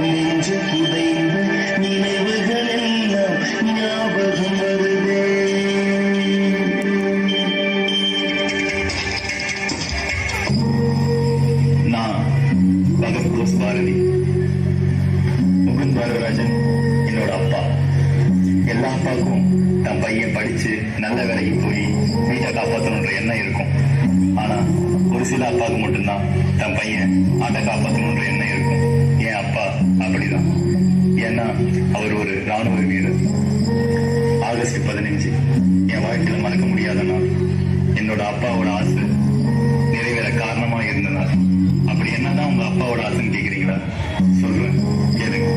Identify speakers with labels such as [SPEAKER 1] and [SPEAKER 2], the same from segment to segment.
[SPEAKER 1] நெஞ்சு புதைந்த நினைவுகள் எல்லாம் ஞாபகம் வருதே. நான் பகத் கோஸ் பாரதி, முகுந்த் பாரதராஜன் என்னோட அப்பா. எல்லா அப்பாவுக்கும் தன் பையன் படிச்சு நல்ல வேலைக்கு போய் வீட்டை காப்பாற்றணுன்ற எண்ணம் இருக்கும். ஆனா ஒரு சில அப்பாவுக்கு மட்டும்தான் தன் பையன் ஆட்டை காப்பாற்றணுன்ற எண்ணம் இருக்கும். என் அப்பா அப்படிதான். ஏன்னா அவர் ஒரு ராணுவ வீரர். ஆகஸ்ட் 15 என் வாழ்க்கையில மறக்க முடியாத நாள். என்னோட அப்பாவோட ஆசை நிறைவேற காரணமா இருந்த நாள். அப்படி என்னதான் உங்க அப்பாவோட ஆசைன்னு கேக்குறீங்களா? சொல்றேன், கேளுங்க.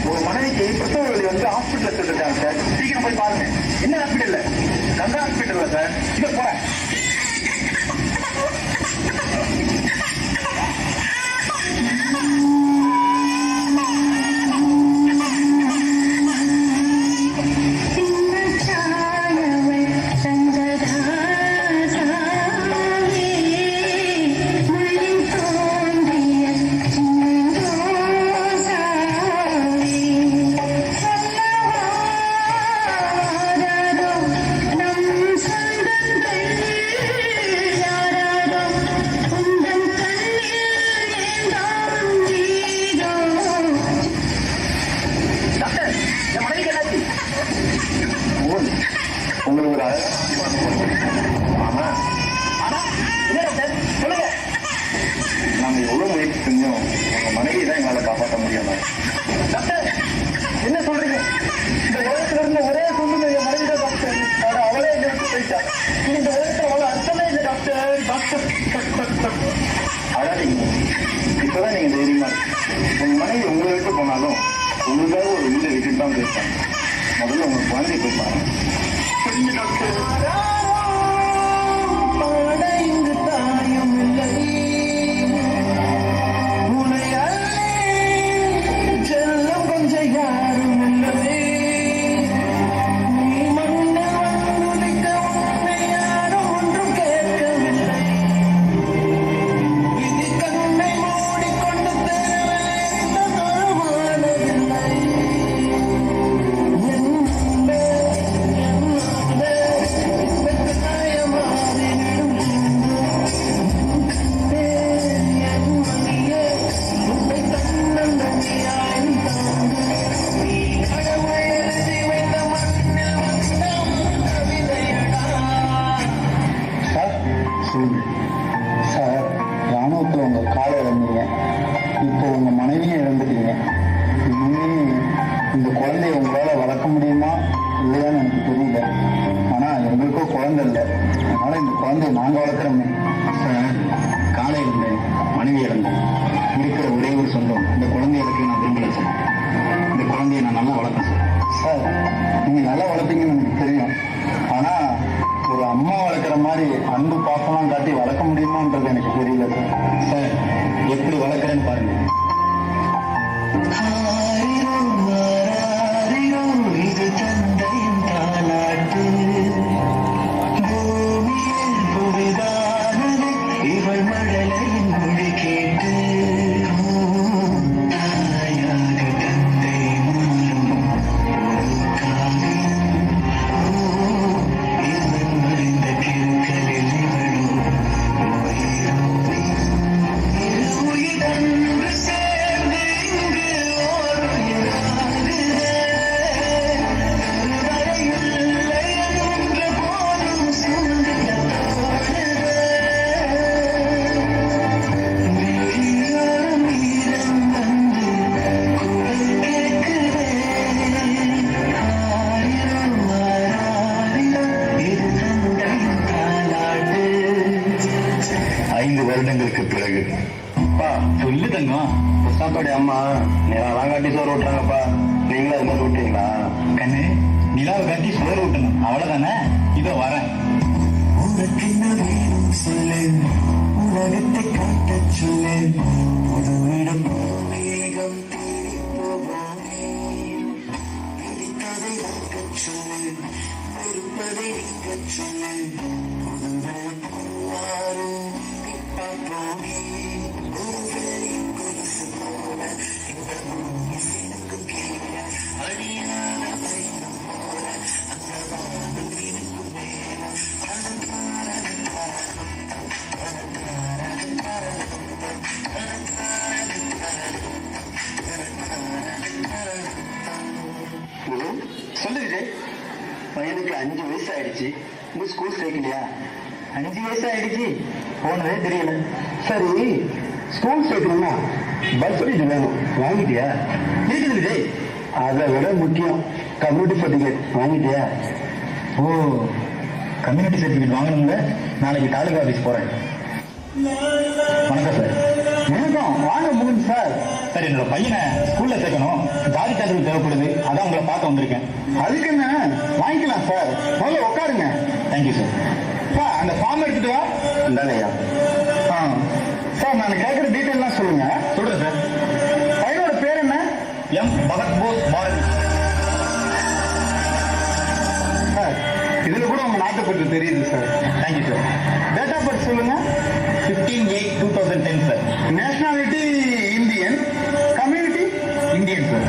[SPEAKER 2] ஒரு மனைவிக்கு பிரசவ வலி வந்து ஹாஸ்பிட்டல் இருக்காங்க சார். சீக்கிரம் போய் பாருங்க. என்ன ஹாஸ்பிட்டல்? Ganga hospital sir. இங்க போறேன். உங்களுக்கு நாங்க எவ்வளவு முயற்சி செஞ்சோம், உங்க மனைவி தான் எங்களால காப்பாற்ற முடியாம. என்ன சொல்றீங்க? இந்த உலகத்துல இருந்த ஒரே சொந்த என் மனைவி தான் டாக்டர். அவளே எங்க விட்டு போயிட்டா. இந்த உலகத்துல அவ்வளவு அர்த்தமே இல்லை டாக்டர். டாக்டர் அழாதீங்க. இப்பதான் நீங்க தைரியமா உங்க மனைவி உங்களை விட்டு போனாலும் உங்களுக்காக ஒரு வீட்டை விட்டுட்டு தான் போயிருப்பாங்க. முதல்ல உங்க குழந்தை போய் பாருங்க. இங்கு தாயும் இல்லை, செல்லம் கொஞ்சம் யாரும் இல்லை. நீ மண்ண வந்துக்க உன்னை யாரும் ஒன்றும் கேட்கவில்லை. இது கண்ணை மூடிக்கொண்டு தேவையில்லை தரமானதில்லை. சார், ராணுவத்தில் உங்க காலை இழந்தீங்க. இப்போ உங்க மனைவியும் இழந்துட்டீங்க. இனிமே இந்த குழந்தைய உங்களால வளர்க்க முடியுமா இல்லையான்னு எனக்கு தெரியல. ஆனா எங்களுக்கும் குழந்தை இல்லை. அதனால இந்த குழந்தைய நாங்க வளர்க்குறோமே. சார், காலை இழந்தேன், மனைவி இழந்தேன். இருக்கிற ஒரே ஒரு சொந்தம் இந்த குழந்தைய இருக்கு. நான் விரும்பல சார். இந்த குழந்தைய நான் நல்லா வளர்ப்பேன் சார். நீங்க நல்லா வளர்ப்பீங்கன்னு எனக்கு தெரியும். ஆனா ஒரு அம்மா வளர்க்குற மாதிரி அன்பு பாசலாம் காட்டி வளர்க்க முடியுமான்றது எனக்கு தெரியல சார். சார், எப்படி வளர்க்குறேன்னு பாருங்க. இது தந்தையின் தாலாட்டு, பூமியில் புதிதானது இவள் மழலையின் மொழி கேட்டு. தாயாக தந்தை மாறும் ஒரு காவியம். இவன் மறைந்த கிருக்கலில் இவளும் உயிரோடி உயிரன்று சேர்ந்து இங்கு ஓர் உயிராகுதே. கருவறையில்லை என்ற போதும் சுந்தரத்தோடுதே. வெளியோரம் வீரம் வந்து குரல் கேட்குதே. ஆயிரம் ஆராயிரம் இது தந்தையின் தாலாட்டு. 5 வருடங்களுக்கு பிறகு. அப்பா சொல்லு தங்கம். புஸ்தாத்தோடைய அம்மா நிலாலாம் காட்டி சோறு விட்டுறாங்கப்பா. நீங்களும் அது மாதிரி விட்டீங்களா? கண்ணு, நிலாவை காட்டி சோறு விட்டணும், அவ்வளவுதானே. இதோ வரேன். உனக்கு என்ன வேணும் சொல்லு, உலகத்தை காட்ட சொல்லு. புது இடம் மேகம் தேடி
[SPEAKER 3] சொல்லு பொறுப்பதை நீங்க சொல்லு புதுங்கள் பூவாரும் பார்ப்போமே ஒரு வேலை கொலுசு போல இந்த பூமி சினுக்கு கீழே அடியான பயணம் போல அந்த வானம் எனக்கு மேல
[SPEAKER 2] சொல்லு விஜய், பையனுக்கு 5 வயசு ஆயிடுச்சு, இன்னும் ஸ்கூல் சேர்க்கலையா? 5 வயசு ஆயிடுச்சு, போனதே தெரியல. சரி, ஸ்கூல் சேர்க்கணும்னா பஸ் ஃபீஸ் வேணும், வாங்கிட்டியா? இருக்குது விஜய். அதை விட முக்கியம் கம்யூனிட்டி சர்டிஃபிகேட் வாங்கிட்டியா? ஓ, கம்யூனிட்டி சர்டிஃபிகேட் வாங்கணும்ல, நாளைக்கு தாலுகா ஆஃபீஸ் போறேன். வணக்கம் சார். வணக்கம், வாங்க முகுந்த் சார். சார், என்னோட பையனை ஸ்கூல்ல சேர்க்கணும், ஜாதி சான்றிதழ் தேவைப்படுது, அதான் உங்களை பார்க்க வந்திருக்கேன். அதுக்கு என்ன, வாங்கிக்கலாம் சார், முதல்ல உட்காருங்க. Thank you sir. சார், அந்த ஃபார்ம் எடுத்துட்டு வா. இந்தாங்கய்யா. சார், நான் கேட்குற டீட்டெயிலாம் சொல்லுங்க. சொல்றேன் சார். பையனோட பேர் என்ன? எம் பகத் போஸ் பாரதி. சார், இதுல கூட உங்க நாட்டை பற்றி தெரியுது sir. Thank you sir. Date of birth சொல்லுங்க. 15/8/2010 sir. Nationality Indian, community Indian sir.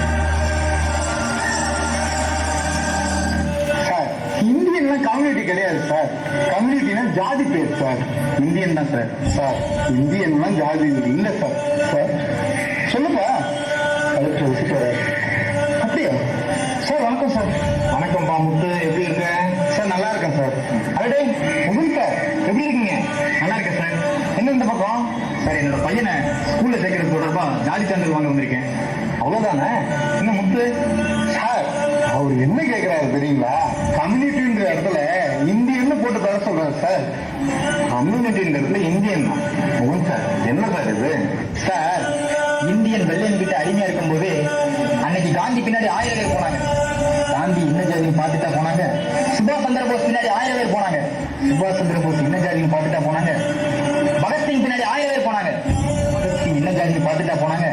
[SPEAKER 2] Sir, இந்தியன்லாம் கம்யூனிட்டி கிடையாது சார், கம்யூனிட்டினா ஜாதி பேர் சார். இந்தியன் தான் சார். சார், இந்தியன்லாம் ஜாதி இல்லை சார். சார் சொல்லுப்பா. கலெக்டர் விசிட் வராது. அப்படியா சார்? வணக்கம் சார். வணக்கம்ப்பா முத்து, எப்படி இருக்க? சார், நல்லா இருக்கேன் சார். அடே முகுந்த் சார், எப்படி இருக்கீங்க? நல்லா இருக்கேன் சார். என்ன இந்த பக்கம்? சார், என்னோட பையனை ஸ்கூல்ல சேர்க்கறது தொடர்பா ஜாதி சான்றிதழ் வாங்க வந்திருக்கேன். அவ்வளவுதானே? என்ன முத்து சார், அவர் என்ன கேட்கிறாரு தெரியுங்களா? கம்யூனிட்டின்ற இடத்துல இந்தியன்னு போட்டு தர சொல்றாரு சார். கம்யூனிட்டின்ற இடத்துல இந்தியன் தான். முகுந்த் சார், என்ன சார் இது? சார், இந்தியன் வெள்ளையன் கிட்ட அடிமையா இருக்கும் போது அன்னைக்கு காந்தி பின்னாடி 1000 பேர் போனாங்க. காந்தி இன்ன ஜாதியும் பார்த்துட்டா போனாங்க. சுபாஷ் சந்திர போஸ் பின்னாடி 1000 பேர் போனாங்க. சுபாஷ் சந்திர போஸ் இன்ன ஜாதியும் பார்த்துட்டா போனாங்க. பகத்சிங் பின்னாடி 1000 பேர் போனாங்க. பகத்சிங் இன்ன ஜாதியும் பார்த்துட்டா போனாங்க.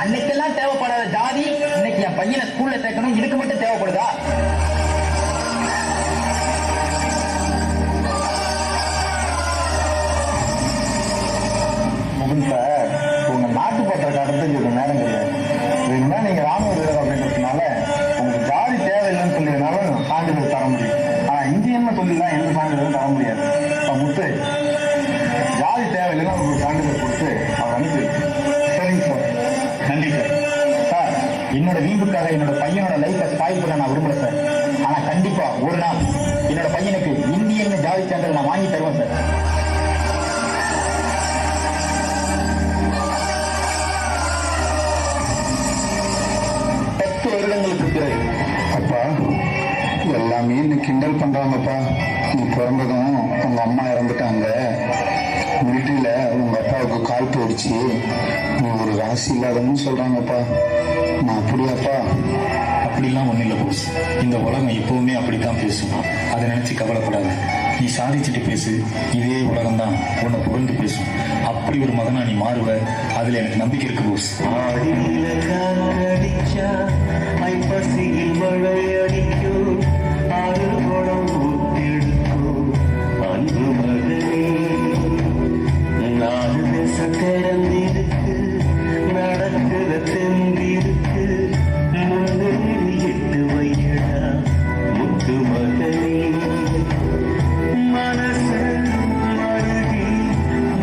[SPEAKER 2] அன்னைக்கெல்லாம் தேவைப்படாத ஜாதி இன்னைக்கு என் பையனை ஸ்கூல்ல சேர்க்கணும், இதுக்கு மட்டும் தேவைப்படுதா? முகுந்த் சார், உங்க நாட்டு பற்ற கடத்துக்கு நேரம் கிடையாது. வேணும்னா நீங்க ராணுவ வீரர் அப்படின்றதுனால உங்களுக்கு ஜாதி தேவையில்லைன்னு சொல்லியதுனால சான்றிதழ் தர முடியும். ஆனா இந்தியன்னு சொல்லிதான் எந்த சான்றிதழும் தர முடியாது. முத்து, ஜாதி தேவையில்லைன்னா உங்களுக்கு சான்றிதழ் கொடுத்து அவர் அனுப்பி. சரிங்க சார். நன்றி சார். சார், என்னோட வீம்புக்காக என்னோட பையனோட லைஃபை ஸ்பாயில் பண்ண நான் விரும்பல சார். ஆனா கண்டிப்பா ஒரு நாள் என்னோட பையனுக்கு இந்தியன்னு ஜாதி சான்றிதழ் நான் வாங்கி தருவேன் சார். வருடங்களுக்கு பிறகு. அப்பா, எல்லாமே நீ கிண்டல் பண்றாங்கப்பா. நீ பிறந்ததும் உங்க அம்மா இறந்துட்டாங்க. மிலிட்டரியில உங்க அப்பாவுக்கு கால் போயிடுச்சு. நீ ஒரு ராசி இல்லாதன்னு சொல்றாங்கப்பா. நான் அப்படியாப்பா? அப்படிலாம் ஒன்றும் இல்லை போஸ். இந்த உலகம் எப்பவுமே அப்படித்தான் பேசும். அதை நினைச்சு கவலைப்படாத. நீ சாதிச்சுட்டு பேசு, இதே உலகம் தான் உன்னை புகழ்ந்து பேசும். அப்படி ஒரு மகனா நீ மாறுவ, அதுல எனக்கு நம்பிக்கை இருக்கு போஸ்.
[SPEAKER 3] பசியில் மழை அடிக்கும், ஆறு குடம் ஊத்தெடுக்கும் அன்பு மகனே. 4 தேசம் திறந்திருக்கு, நடக்கிற தெந்திருக்கு, முன்னேறி 8 வையடா முத்து மகனே. மனச மருதி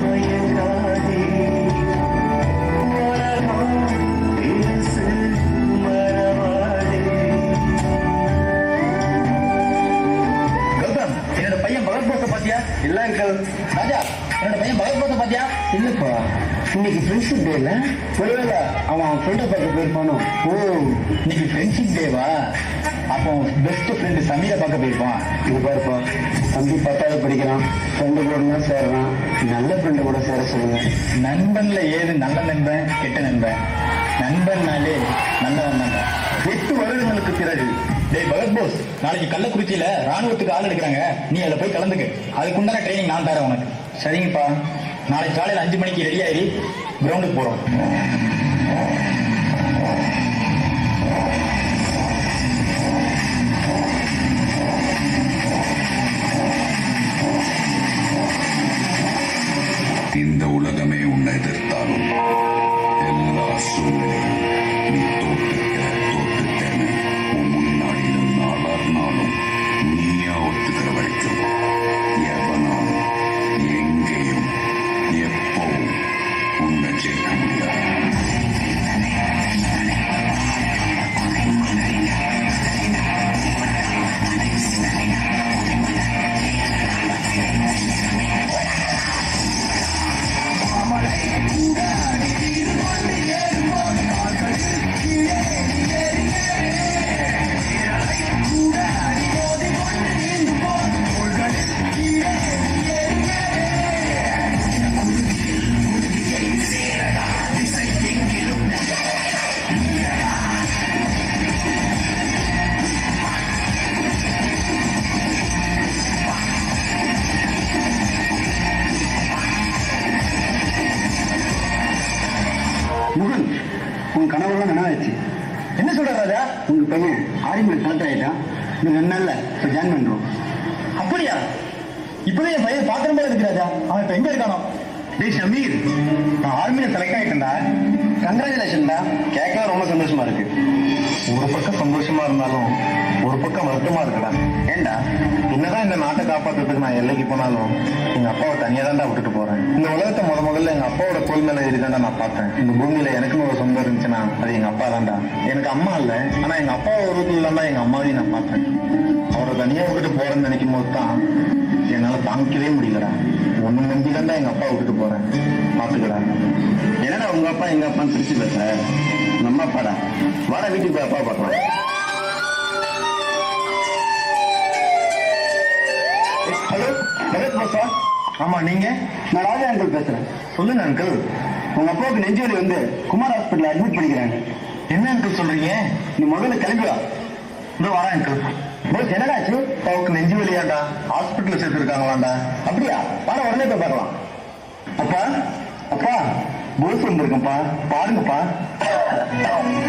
[SPEAKER 3] மயங்காதே, உலகம் பெருசு மறவாதே.
[SPEAKER 2] கௌதம், என்னோட பையன் பகத் போஸ பாத்தியா? இல்ல அங்கிள். ராஜா, என்னோட பையன் பகத் போஸ பாத்தியா? இல்லப்பா. இன்னைக்கு ஃப்ரெண்ட்ஷிப் டேல ஒருவேளை அவன் ஃப்ரெண்டை பார்க்க போயிருப்பானோ? ஓ, இன்னைக்கு ஃப்ரெண்ட்ஷிப் டேவா? அப்போ பெஸ்ட் ஃப்ரெண்டு சமீரை பார்க்க போயிருப்பான். இது பாருப்பா, தம்பி 10வது படிக்கிறான், ஃப்ரெண்டு கூட சேர்றான். நல்ல ஃப்ரெண்டு கூட சேர சொல்லுங்க. நண்பன்ல ஏது நல்ல நண்பன் கெட்ட நண்பன்? நண்பன்னாலே நல்லவன் தான். 8 வருடங்களுக்கு பிறகு. டேய் பகத் போஸ், நாளைக்கு கள்ளக்குறிச்சியில ராணுவத்துக்கு ஆள் எடுக்கிறாங்க, நீ அதில் போய் கலந்துக்க. அதுக்குண்டான ட்ரைனிங் நான் தரேன் உனக்கு. சரிங்கப்பா. நாளைக்கு காலையில் 5 மணிக்கு ரெடி ஆகி கிரவுண்டுக்கு போறோம். என்ன சொல்ற ராஜா? உங்க பையன் ஆர்மியில் செலக்ட் ஆயிட்டான். இன்னும் 2 நாள்ல ஜாயின் பண்றோம். அப்படியா? இப்பவே என் பையன் பாக்குற மாதிரி இருக்கு ராஜா. அவன் இப்ப எங்க இருக்கானோ? டேய் ஷமீர், நான் ஆர்மியில செலக்ட் ஆயிட்டேன்டா. கங்க்ராச்சுலேஷன்டா. கேட்க ரொம்ப சந்தோஷமா இருக்கு. ஒரு பக்கம் சந்தோஷமா இருந்தாலும் ஒரு பக்கம் வருத்தமா இருக்குடா. ஏண்டா, என்னதான் இந்த நாட்டை காப்பாத்துறதுக்கு நான் எல்லைக்கு போனாலும் எங்க அப்பாவை தனியா தான்டா விட்டுட்டு போறேன். இந்த உலகத்தை முதல்ல எங்க அப்பாவோட தோல் மேல ஏறிதான்டா நான் பார்த்தேன். இந்த பூமியில எனக்குன்னு ஒரு சொந்தம் இருந்துச்சுன்னா அது எங்க அப்பா தான்டா. எனக்கு அம்மா இல்ல, ஆனா எங்க அப்பா உருவத்துல தான்டா எங்க அம்மாவையும் நான் பார்த்தேன். அவரை தனியா விட்டுட்டு போறேன்னு நினைக்கும் போது தான் என்னால தாங்கிக்கவே முடியலடா. ஒண்ணு நம்பி தான்டா எங்க அப்பா விட்டுட்டு போறேன். பாத்துக்கடா. என்னடா உங்க அப்பா எங்க அப்பான்னு பிரிச்சு பேசுற? நம்ம அப்பாடா. வாடா வீட்டுக்கு போய் அப்பா பார்க்கலாம். ஹலோ, பகத் பாஸா? ஆமா, நீங்க? நான் ராஜா அங்கிள் பேசுறேன். சொல்லுங்க அங்கிள். உங்க அப்பாவுக்கு நெஞ்சு வலி வந்து குமார் ஹாஸ்பிட்டல் அட்மிட் பண்ணிக்கிறாங்க. என்ன அங்கிள் சொல்றீங்க? நீ முதல்ல கிளம்பி வா. இதோ வரேன் அங்கிள். போஸ், என்னடாச்சு? அப்பாவுக்கு நெஞ்சு வலியாண்டா, ஹாஸ்பிட்டல் சேர்த்துருக்காங்களாண்டா. அப்படியா? வர உடனே போய் பார்க்கலாம். அப்பா, அப்பா, போஸ் வந்திருக்கேன்ப்பா, பாருங்கப்பா.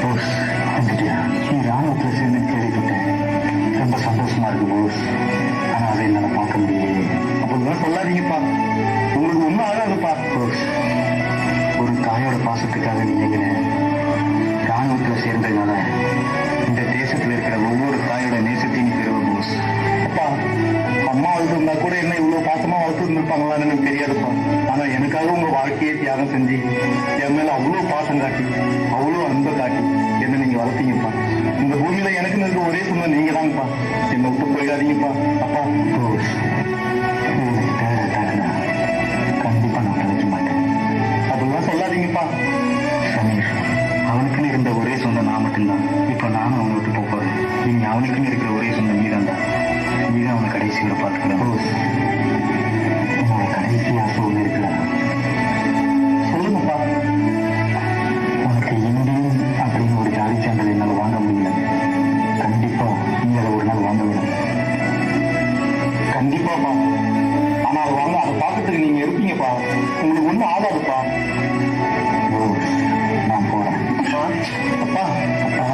[SPEAKER 2] போஸ் வந்துட்டியா? நீ ராணுவத்துல சேர்ந்து கேள்விப்பட்டேன். ரொம்ப சந்தோஷமா இருக்கு போஸ். ஆனா அதை என்னால பார்க்க முடியலையே. அப்படிலாம் சொல்லாதீங்கப்பா, உங்களுக்கு ஒன்றும் ஆகாதுப்பா. போஸ், ஒரு தாயோட பாசத்துக்காக நீங்க ராணுவத்துல சேர்ந்ததுனால இந்த தேசத்துல இருக்கிற ஒவ்வொரு தாயோட நேசத்தையும் நீ பெறுவ போஸ். அப்பா, அம்மா வளர்த்துருந்தா கூட என்ன இவ்வளவு பாசமா வளர்த்து இருந்திருப்பாங்களான்னு எனக்கு தெரியாதுப்பா. ஆனா எனக்காக உங்க வாழ்க்கையை தியாகம் செஞ்சு என் மேல அவ்வளவு பாசம் காட்டி அவ்வளவு அன்பை காட்டி என்ன நீங்க வளர்த்தீங்கப்பா. இந்த பூமியில எனக்கு இருக்க ஒரே சொன்ன நீங்க தாங்கப்பா. என்னை விட்டு போயிடாதீங்கப்பா. அப்பா, கண்டிப்பா நான் கிடைக்க மாட்டேன். அதெல்லாம் சொல்லாதீங்கப்பா. சமீர், அவனுக்குன்னு இருந்த ஒரே சொந்தம் நான் மட்டும்தான். இப்ப நானும் அவனை விட்டு போறேன். நீங்க அவனுக்குன்னு இருக்கிற ஒரே சொந்தம் நீதான் தான். நீதான் அவனை கடைசி வரை பார்த்துக்கிறேன். என்னோட கடைசி ஆசை ஒண்ணு இருக்குல்ல, சொல்லுங்கப்பா. உனக்கு இந்தியன் அப்படின்னு ஒரு ஜாதி சான்றிதழ் என்னால வாங்க முடியல. கண்டிப்பா நீ அதை ஒரு நாள் வாங்க விடும். கண்டிப்பாப்பா. ஆனா அது வாங்க, அதை பார்க்கறதுக்கு நீங்க இருப்பீங்கப்பா. உங்களுக்கு ஒன்றும் ஆகாதுப்பா. நான் போறேன். அப்பா, அப்பா.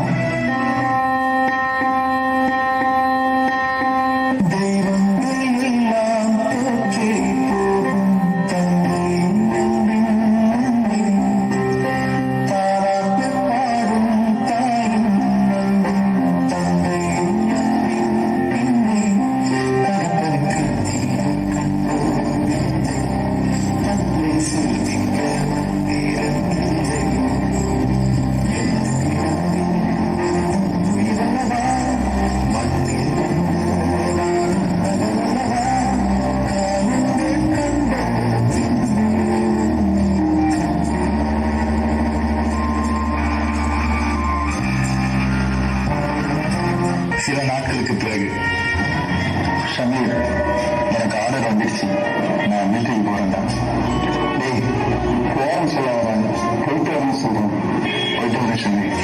[SPEAKER 2] சில நாட்களுக்கு பிறகு, ஷமீர், எனக்கு ஆர்டர் வந்துடுச்சு. நான் மீட்டிங் போறேன்டா. டேய், போறேன்னு சொல்ல வரேன், போயிட்டு வரேன்னு சொல்றேன். போயிட்டு வரேன் ஷமீர்.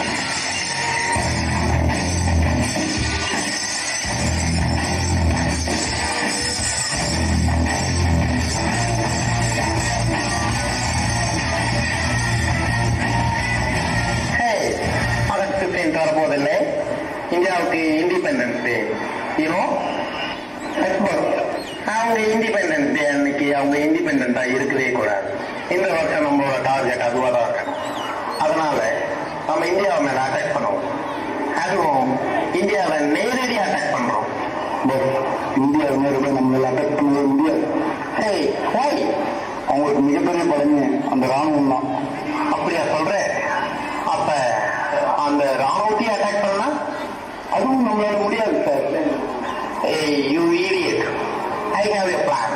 [SPEAKER 2] ஆகஸ்ட் 15 வரப்போதில்லை? இந்தியாவுக்கு இண்டிபெண்டன்ஸ் டே. அவங்க இண்டிபெண்டன்ஸ் டே அன்னைக்கு அவங்க இண்டிபெண்டா இருக்கவே கூடாது. இந்த வருஷம் நம்மளோட டார்கெட் அதுவாக தான் இருக்கணும். அதனால நம்ம இந்தியாவை மேல அட்டாக் பண்ணுவோம். அதுவும் இந்தியாவை நேரடியாக அட்டாக் பண்றோம். இந்தியாவை நேரடியாக நம்மளால அட்டாக் பண்ணவே முடியாது. அவங்களுக்கு மிகப்பெரிய பலமே அந்த ராணுவம் தான். அப்படியா சொல்ற? அப்ப அந்த ராணுவத்தையும் அட்டாக் பண்ணா அதுவும் நம்மளால முடியாது sir. You idiot, I have a plan.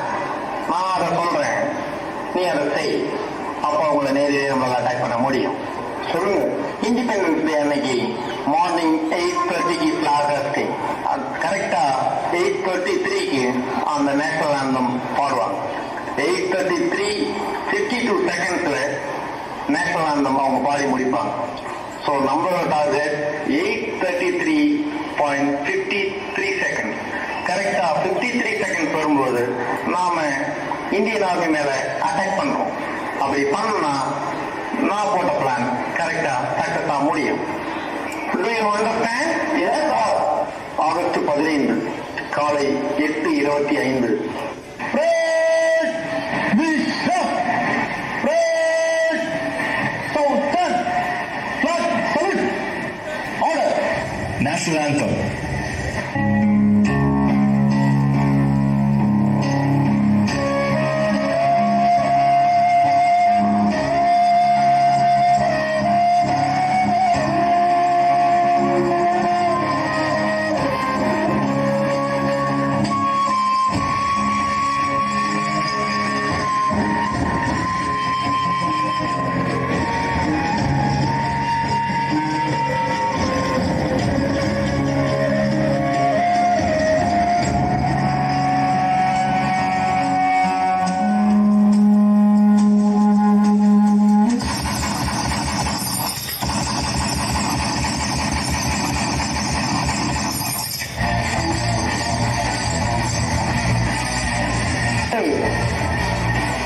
[SPEAKER 2] நான் அதை சொல்றேன், நீ அதை செய். அப்போ அவங்களை நேரடியாக நம்மளால அட்டாக் பண்ண முடியும். சொல்லுங்க. இண்டிபெண்டன்ஸ் டே அன்னைக்கு மார்னிங் 8:30க்கு பிளாக் கரெக்டா 8:33க்கு அந்த நேஷனல் ஆந்தம் பாடுவாங்க. 8:33 52 செகண்ட்ஸ்ல நேஷனல் ஆந்தம் அவங்க பாடி முடிப்பாங்க. ஸோ நம்மளோட டார்கெட் 8:33.53 செகண்ட். கரெக்டா 53 செகண்ட் வரும்போது நாம இந்தியன் ஆர்மி மேல அட்டாக் பண்றோம். அப்படி பண்ணா நான் போட்ட பிளான் கரெக்டா சக்சஸா முடியும். ஆகஸ்ட் 15 காலை 8:25.
[SPEAKER 1] National anthem.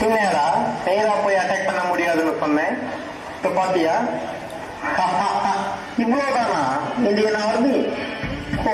[SPEAKER 2] என்னடா நேரா போய் அட்டாக் பண்ண முடியாதுன்னு சொன்னேன். இப்ப பாத்தியா? இவ்வளவுதானா இந்தியன் ஆர்மி? ஓ,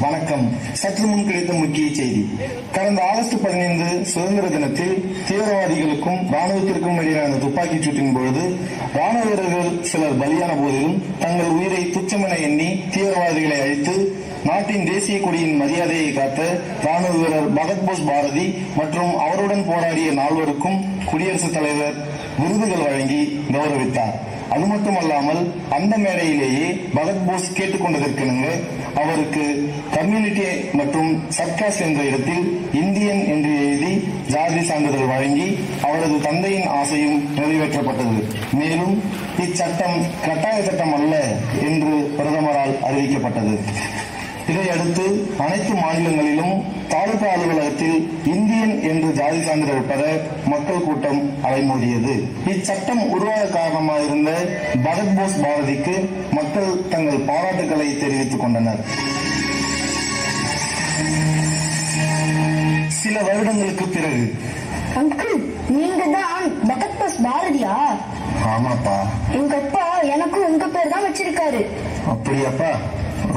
[SPEAKER 4] வணக்கம். சற்று முன் கிடைத்த முக்கிய செய்தி. கடந்த ஆகஸ்ட் 15 சுதந்திர தினத்தில் தீவிரவாதிகளுக்கும் ராணுவத்திற்கும் இடையிலான துப்பாக்கிச் சூட்டின் பொழுது ராணுவ வீரர்கள் சிலர் பலியான போதிலும் தங்கள் உயிரை துச்சமென எண்ணி தீவிரவாதிகளை அழித்து நாட்டின் தேசிய கொடியின் மரியாதையை காத்த ராணுவ வீரர் பகத்போஸ் பாரதி மற்றும் அவருடன் போராடிய நால்வருக்கும் குடியரசுத் தலைவர் விருதுகள் வழங்கி கௌரவித்தார். அது மட்டுமல்லாமல் அந்த மேடையிலேயே பகத்போஸ் கேட்டுக்கொண்டதற்கிணங்க அவருக்கு கம்யூனிட்டி மற்றும் சர்க்காஸ் என்ற இடத்தில் இந்தியன் என்று எழுதி ஜாதி சான்றிதழ் வழங்கி அவரது தந்தையின் ஆசையும் நிறைவேற்றப்பட்டது. மேலும் இச்சட்டம் கட்டாய சட்டம் அல்ல என்று பிரதமரால் அறிவிக்கப்பட்டது. இதையடுத்து அனைத்து மாநிலங்களிலும் தாலுகா அலுவலகத்தில் இந்தியன் என்று ஜாதி சான்றிதழ் பெற மக்கள் கூட்டம் அலைமோதியது. இச்சட்டம் உருவாக காரணமாக இருந்த பகத்போஸ் பாரதிக்கு மக்கள் தங்கள் பாராட்டுக்களை தெரிவித்துக் கொண்டனர். சில வருடங்களுக்கு பிறகு,
[SPEAKER 5] அங்கிள், நீங்க தான் பகத்போஸ் பாரதியா?
[SPEAKER 4] ஆமாப்பா.
[SPEAKER 5] எங்க அப்பா எனக்கும் உங்க பேர் தான் வச்சிருக்காரு.
[SPEAKER 4] அப்படியாப்பா?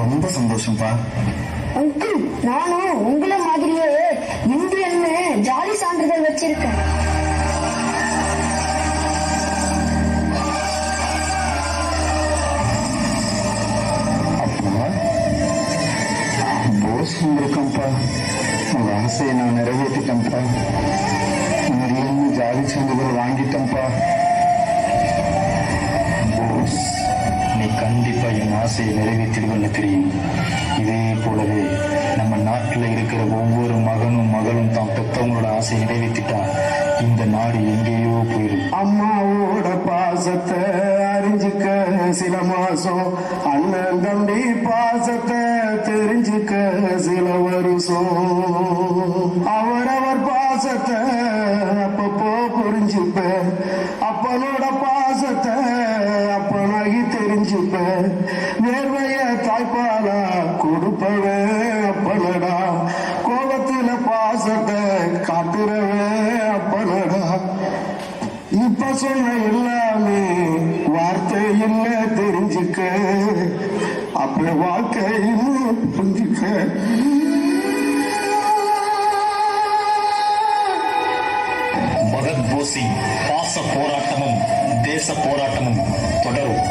[SPEAKER 4] ரொம்ப சந்தோஷம்ப்பா.
[SPEAKER 5] அங்கிள், நானும் உங்களை மாதிரியே இந்தியன்னு ஜாதி சான்றிதழ் வச்சிருக்கேன்.
[SPEAKER 2] அப்பா போஸ் இருக்கேன்ப்பா. உங்க ஆசையை நான் நிறைவேற்றிட்டேன்ப்பா. இந்தியன்னு ஜாதி சான்றிதழ் வாங்கிட்டேன்ப்பா.
[SPEAKER 1] நீ கண்டிப்பா
[SPEAKER 2] கண்டிப்பா என் ஆசையை நிறைவேற்றிடுவேன்னு தெரியும். இதே போலவே நம்ம நாட்டுல இருக்கிற ஒவ்வொரு மகனும் மகளும் தாம் பெத்தவங்களோட ஆசையை நிறைவேற்றிட்டா இந்த நாடு எங்கேயோ போயிடும்.
[SPEAKER 3] அம்மாவோட பாசத்தை அறிஞ்சுக்க சில மாசம், அண்ணன் தம்பி பாசத்தை தெரிஞ்சுக்க சில வருஷம். அவரவர் பாசத்தை அப்பப்போ புரிஞ்சுப்ப, அப்பனோட பாசத்தை அப்பனாகி தெரிஞ்சுப்ப. வேர்வைய தாய்ப்பாலா கொடுப்பவன் அப்பனடா, கோபத்துல பாசத்தை காட்டுறவன் அப்பனடா. இப்ப சொன்ன எல்லாமே வார்த்தை இல்ல தெரிஞ்சுக்க, அப்ப வாழ்க்கை இன்னும் புரிஞ்சுக்க.
[SPEAKER 1] பகத் போஸின் பாச போராட்டமும் தேச போராட்டமும் தொடரும்.